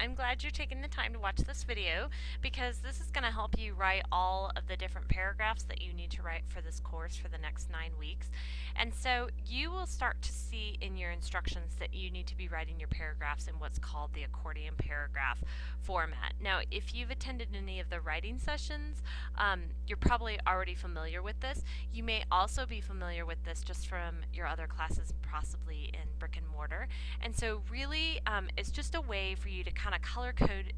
I'm glad you're taking the time to watch this video because this is going to help you write all of the different paragraphs that you need to write for this course for the next 9 weeks. And so you will start to see in your instructions that you need to be writing your paragraphs in what's called the accordion paragraph format. Now, if you've attended any of the writing sessions, you're probably already familiar with this. You may also be familiar with this just from your other classes, possibly in brick and mortar. And so really it's just a way for you to kind of color code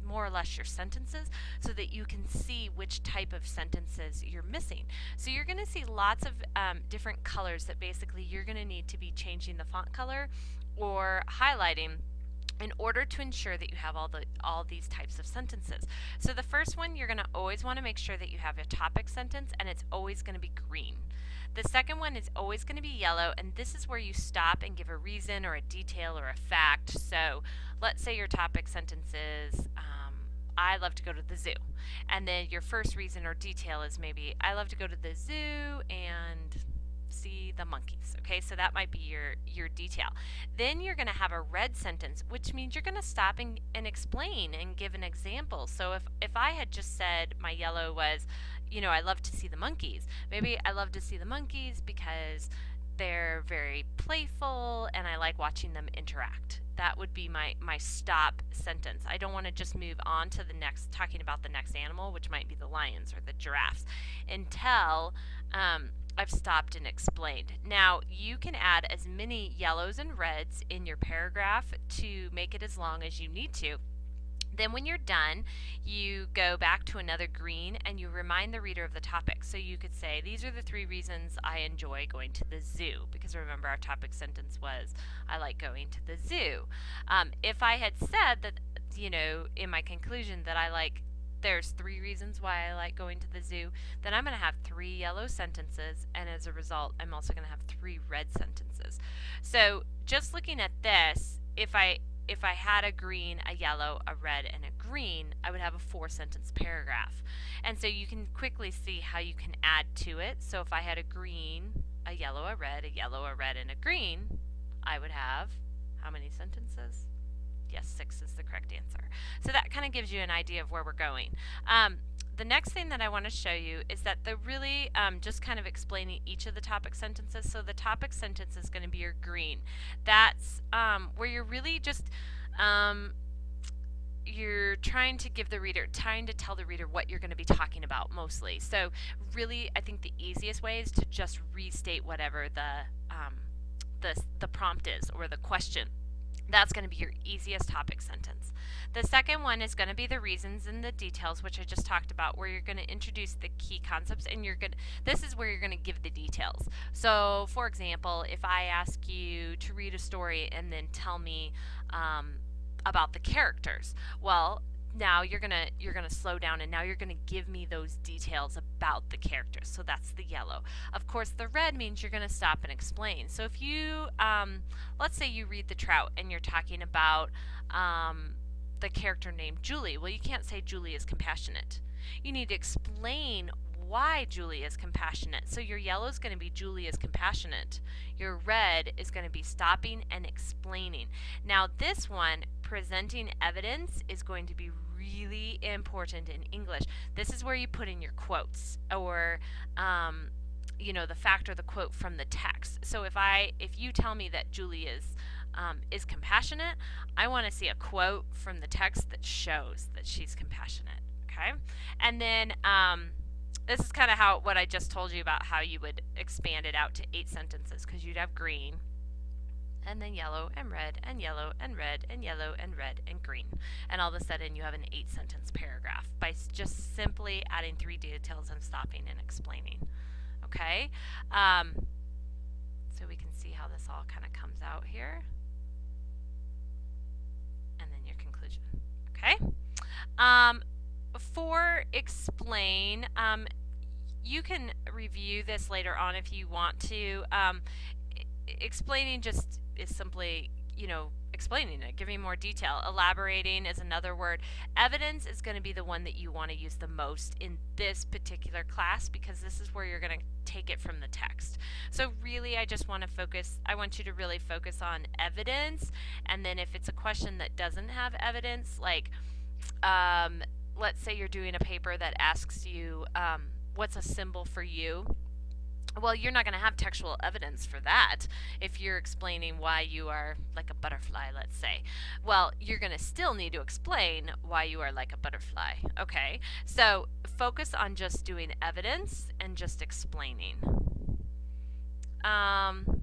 more or less your sentences so that you can see which type of sentences you're missing. So you're going to see lots of different colors that basically you're going to need to be changing the font color or highlighting in order to ensure that you have all these types of sentences. So the first one, you're going to always want to make sure that you have a topic sentence, and it's always going to be green. The second one is always going to be yellow, and this is where you stop and give a reason or a detail or a fact. So let's say your topic sentence is, I love to go to the zoo. And then your first reason or detail is maybe, I love to go to the zoo and see the monkeys. Okay, so that might be your detail. Then you're going to have a red sentence, which means you're going to stop and explain and give an example. So if I had just said my yellow was, I love to see the monkeys. Maybe I love to see the monkeys because they're very playful and I like watching them interact. That would be my stop sentence. I don't want to just move on to the next, talking about the next animal, which might be the lions or the giraffes, until I've stopped and explained. Now, you can add as many yellows and reds in your paragraph to make it as long as you need to. Then when you're done, you go back to another green and you remind the reader of the topic. So you could say, these are the 3 reasons I enjoy going to the zoo. Because remember, our topic sentence was, I like going to the zoo. If I had said that, in my conclusion that there's 3 reasons why I like going to the zoo, then I'm going to have 3 yellow sentences, and as a result, I'm also going to have 3 red sentences. So just looking at this, if I had a green, a yellow, a red, and a green, I would have a 4-sentence paragraph. And so you can quickly see how you can add to it. So if I had a green, a yellow, a red, a yellow, a red, and a green, I would have how many sentences? Yes, 6 is the correct answer. So that kind of gives you an idea of where we're going. The next thing that I want to show you is that the really just kind of explaining each of the topic sentences. So the topic sentence is going to be your green. That's where you're really just you're trying to tell the reader what you're going to be talking about mostly. So really, I think the easiest way is to just restate whatever the prompt is or the question. That's going to be your easiest topic sentence. The second one is going to be the reasons and the details, which I just talked about, where you're going to introduce the key concepts, and this is where you're going to give the details. So, for example, if I ask you to read a story and then tell me about the characters, well, now you're gonna slow down, and now you're gonna give me those details about the characters. So that's the yellow. Of course, the red means you're gonna stop and explain. So if you let's say you read The Trout and you're talking about the character named Julie. Well, you can't say Julie is compassionate. You need to explain why Julie is compassionate. So your yellow is going to be Julie is compassionate. Your red is going to be stopping and explaining. Now this one, presenting evidence, is going to be really important in English. This is where you put in your quotes or the fact or the quote from the text. So if you tell me that Julie is compassionate, I want to see a quote from the text that shows that she's compassionate. Okay, and then this is kind of what I just told you about how you would expand it out to 8 sentences, because you'd have green, and then yellow and red and yellow and red and yellow and red and green. And all of a sudden you have an 8-sentence paragraph by just simply adding 3 details and stopping and explaining. Okay? So we can see how this all kind of comes out here. And then your conclusion. Okay? For explain, you can review this later on if you want to. Explaining just is simply, explaining it, giving more detail. Elaborating is another word. Evidence is going to be the one that you want to use the most in this particular class because this is where you're going to take it from the text. So really I want you to really focus on evidence, and then if it's a question that doesn't have evidence, like let's say you're doing a paper that asks you what's a symbol for you. Well, you're not going to have textual evidence for that if you're explaining why you are like a butterfly, let's say. Well, you're going to still need to explain why you are like a butterfly, okay? So focus on just doing evidence and just explaining. And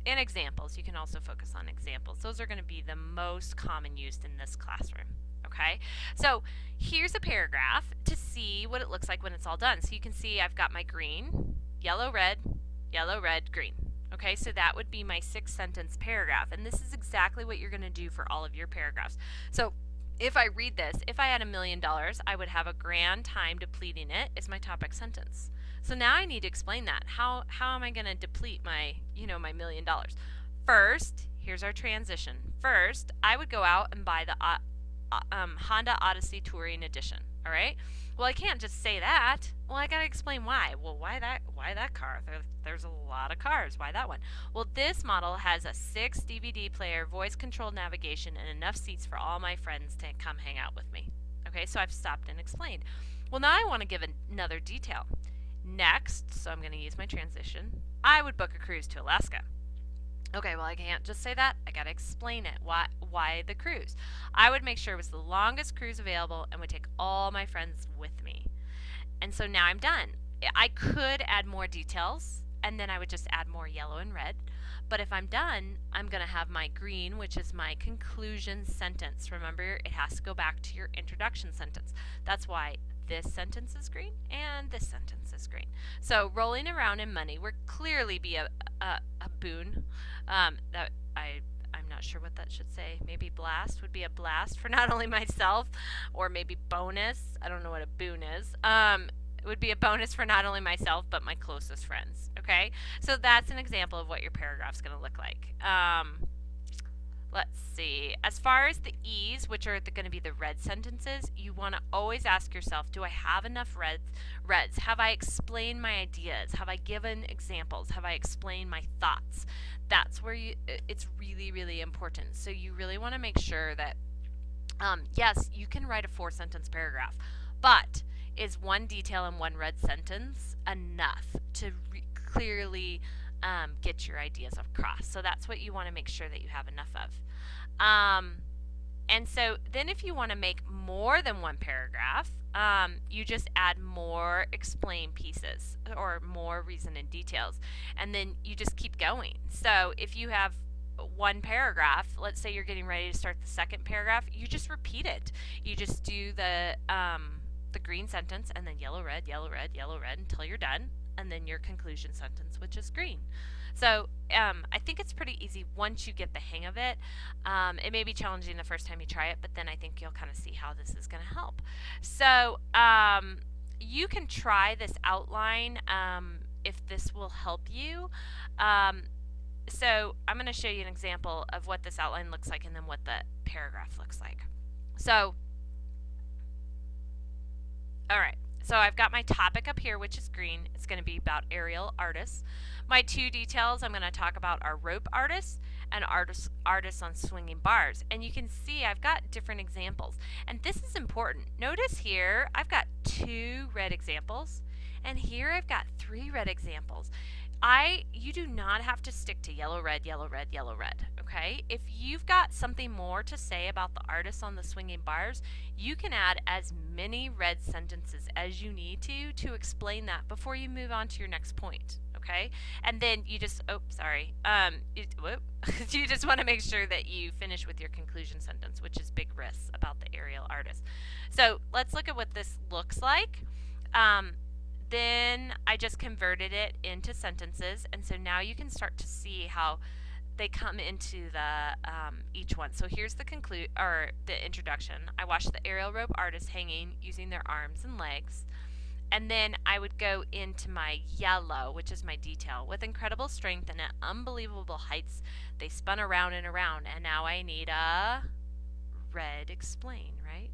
examples, you can also focus on examples. Those are going to be the most common used in this classroom. Okay, so here's a paragraph to see what it looks like when it's all done. So you can see I've got my green, yellow, red, green. Okay, so that would be my 6-sentence paragraph, and this is exactly what you're going to do for all of your paragraphs. So if I read this, if I had $1 million, I would have a grand time depleting it is my topic sentence. So now I need to explain that. How am I going to deplete my, my $1 million? First, here's our transition. First, I would go out and buy the Honda Odyssey Touring Edition. All right. Well, I can't just say that. Well, I got to explain why. Well, why that car? There's a lot of cars. Why that one? Well, this model has a 6 DVD player, voice-controlled navigation, and enough seats for all my friends to come hang out with me. Okay, so I've stopped and explained. Well, now I want to give another detail. Next, so I'm going to use my transition, I would book a cruise to Alaska. Okay, well, I can't just say that. I got to explain it. Why the cruise? I would make sure it was the longest cruise available and would take all my friends with me. And so now I'm done. I could add more details, and then I would just add more yellow and red. But if I'm done, I'm going to have my green, which is my conclusion sentence. Remember, it has to go back to your introduction sentence. That's why this sentence is green and this sentence is green. So rolling around in money would clearly be a boon. That I'm not sure what that should say. Maybe blast would be a blast for not only myself, or maybe bonus. I don't know what a boon is. It would be a bonus for not only myself but my closest friends. Okay, so that's an example of what your paragraph's going to look like. Let's see. As far as the E's, which are going to be the red sentences, you want to always ask yourself, do I have enough reds? Have I explained my ideas? Have I given examples? Have I explained my thoughts? That's where it's really, really important. So you really want to make sure that, yes, you can write a 4-sentence paragraph, but is one detail in one red sentence enough to clearly get your ideas across? So that's what you want to make sure that you have enough of. And so then if you want to make more than one paragraph, you just add more explain pieces or more reason and details, and then you just keep going. So if you have one paragraph, let's say you're getting ready to start the second paragraph, you just repeat it. You just do the green sentence and then yellow, red, yellow, red, yellow, red until you're done, and then your conclusion sentence, which is green. So I think it's pretty easy once you get the hang of it. It may be challenging the first time you try it, but then I think you'll kind of see how this is going to help. So you can try this outline if this will help you. So I'm going to show you an example of what this outline looks like and then what the paragraph looks like. So, all right. So I've got my topic up here, which is green. It's going to be about aerial artists. My 2 details I'm going to talk about are rope artists and artists on swinging bars. And you can see I've got different examples. And this is important. Notice here I've got 2 red examples, and here I've got 3 red examples. You do not have to stick to yellow, red, yellow, red, yellow, red, okay? If you've got something more to say about the artists on the swinging bars, you can add as many red sentences as you need to explain that before you move on to your next point, okay? And then you just, you just want to make sure that you finish with your conclusion sentence, which is big risks about the aerial artist. So let's look at what this looks like. Then I just converted it into sentences, and so now you can start to see how they come into the each one. So here's the introduction. I watched the aerial rope artists hanging using their arms and legs, And then I would go into my yellow, which is my detail. With incredible strength and at unbelievable heights, they spun around and around, and now I need a red explain, right?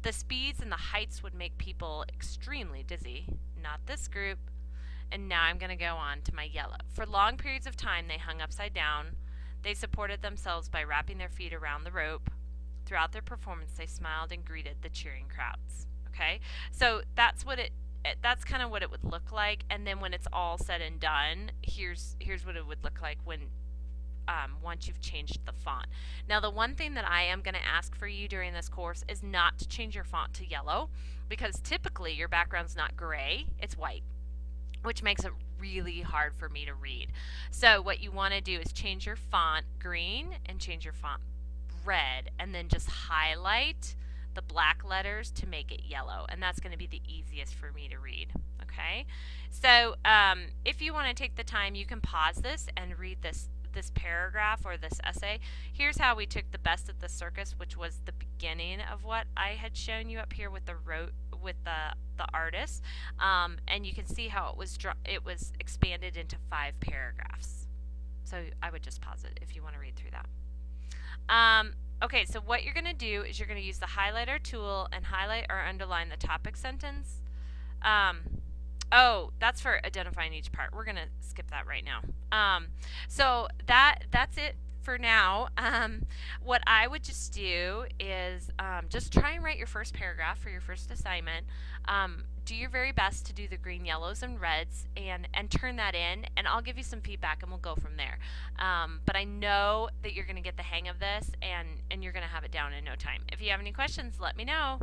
The speeds and the heights would make people extremely dizzy. Not this group. And now I'm going to go on to my yellow. For long periods of time, they hung upside down. They supported themselves by wrapping their feet around the rope. Throughout their performance, they smiled and greeted the cheering crowds. Okay, so that's kind of what it would look like. And then when it's all said and done, here's what it would look like when once you've changed the font. Now, the one thing that I am going to ask for you during this course is not to change your font to yellow, because typically your background's not gray, it's white, which makes it really hard for me to read. So what you want to do is change your font green and change your font red, and then just highlight the black letters to make it yellow, and that's going to be the easiest for me to read. Okay, so if you want to take the time, you can pause this and read this paragraph or this essay. Here's how we took the best of the circus, which was the beginning of what I had shown you up here with the artist, and you can see how it was expanded into 5 paragraphs. So I would just pause it if you want to read through that. Okay, so what you're going to do is you're going to use the highlighter tool and highlight or underline the topic sentence. Oh, that's for identifying each part. We're going to skip that right now. So that's it for now. What I would just do is just try and write your first paragraph for your first assignment. Do your very best to do the green, yellows, and reds, and turn that in, and I'll give you some feedback and we'll go from there. But I know that you're going to get the hang of this, and you're going to have it down in no time. If you have any questions, let me know.